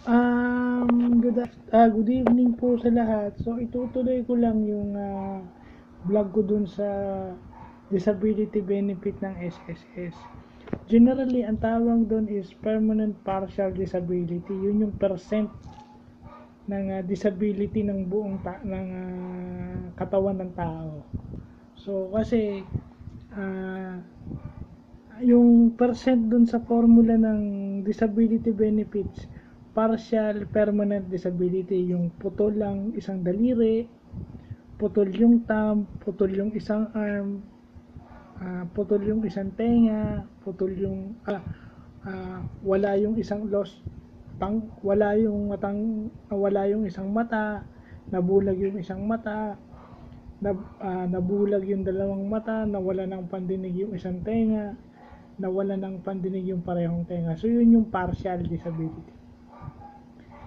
Good evening po sa lahat. So, itutuloy ko lang yung vlog ko dun sa disability benefit ng SSS. Generally, ang tawag dun is permanent partial disability. Yun yung percent ng disability ng buong katawan ng tao. So, kasi yung percent dun sa formula ng disability benefits, partial permanent disability, yung putol lang isang daliri, putol yung thumb, putol yung isang arm, putol yung isang tenga, putol yung wala yung isang wala yung isang mata, nabulag yung isang mata, nabulag yung dalawang mata, nawala ng pandinig yung isang tenga, nawala ng pandinig yung parehong tenga. So yun yung partial disability.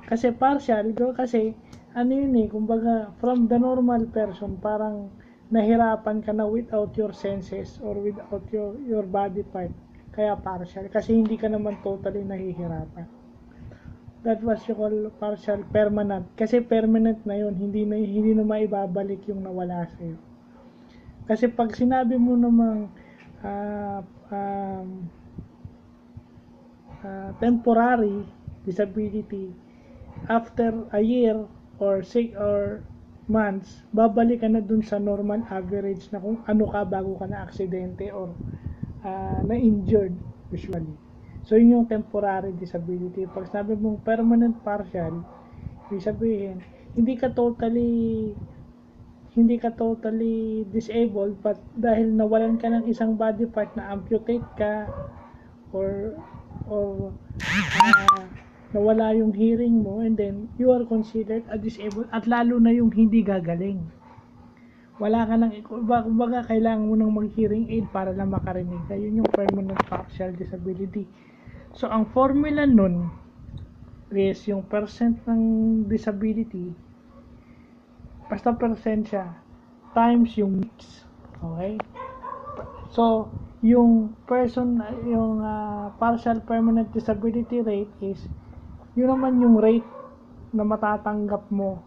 Kasi partial, kasi ano yun kumbaga from the normal person, parang nahirapan ka na without your senses or without your body part. Kaya partial, kasi hindi ka naman totally nahihirapan. That was you call partial permanent. Kasi permanent na yun, hindi na maibabalik yung nawala sa'yo. Kasi pag sinabi mo namang temporary disability, after a year or 6 or months, babalik ka na dun sa normal average na kung ano ka bago ka na aksidente or na-injured usually. So yun yung temporary disability. Pag sabi mong permanent partial, ibig sabihin, hindi ka totally disabled, but dahil nawalan ka ng isang body part, na amputate ka or nawala yung hearing mo, and then you are considered a disabled, at lalo na yung hindi gagaling. Wala ka nang, kumbaga kailangan mo nang mag-hearing aid para lang makarinig ka. Yun yung permanent partial disability. So ang formula nun is yung percent ng disability, basta percent siya, times yung weeks. Okay? So yung partial permanent disability rate is yun naman yung rate na matatanggap mo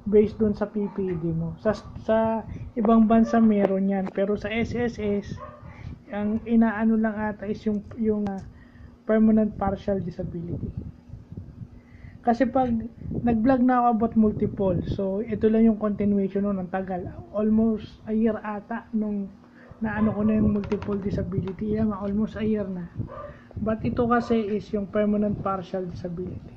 based dun sa PPD mo. Sa ibang bansa meron yan, pero sa SSS ang inaano lang ata is yung permanent partial disability. Kasi pag nag-vlog na ako about multiple, so ito lang yung continuation nun, ang tagal, almost a year ata nung naano ko na yung multiple disability, almost a year na. But ito kasi is yung permanent partial disability.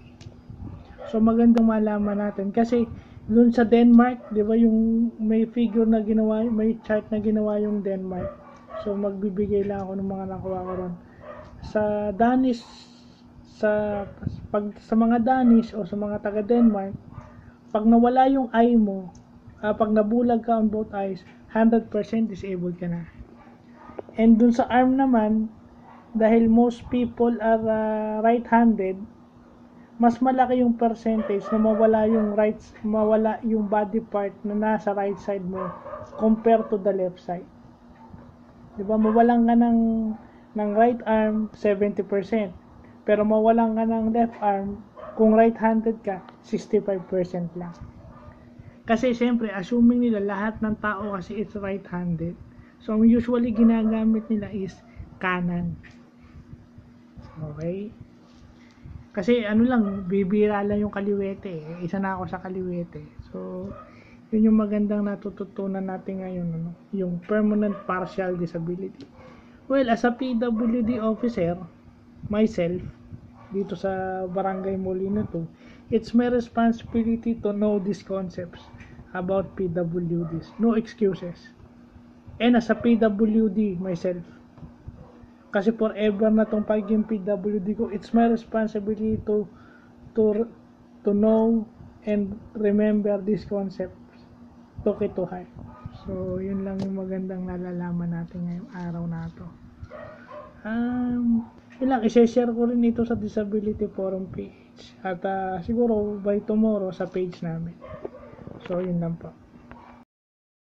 So magandang malaman natin kasi doon sa Denmark, 'di ba, yung may figure na ginawa, may chart na ginawa yung Denmark. So magbibigay lang ako ng mga nakuha ko ron. Sa Danish, sa mga Danish o sa mga taga Denmark, pag nawala yung eye mo, pag nabulag ka on both eyes, 100% disabled ka na. And dun sa arm naman, dahil most people are right-handed, mas malaki yung percentage na mawala yung body part na nasa right side mo compared to the left side. Diba, mawalan ka ng right arm 70%, pero mawalan ka ng left arm, kung right-handed ka, 65% lang. Kasi siyempre, assuming nila lahat ng tao kasi it's right-handed, so ang usually ginagamit nila is kanan. Okay? Kasi bibira lang yung kaliwete. Isa na ako sa kaliwete. So, yun yung magandang natututunan natin ngayon, yung permanent partial disability. Well, as a PWD officer, myself, dito sa Barangay Molino 2, it's my responsibility to know these concepts about PWDs. No excuses. And as a PWD myself, kasi forever na tong pagiging PWD ko, it's my responsibility to know and remember these concepts, took it to heart. So yun lang yung magandang nalalaman natin ngayong araw na to. Yun lang, i-share ko rin ito sa Disability Forum page, at siguro by tomorrow sa page namin. So yun lang po.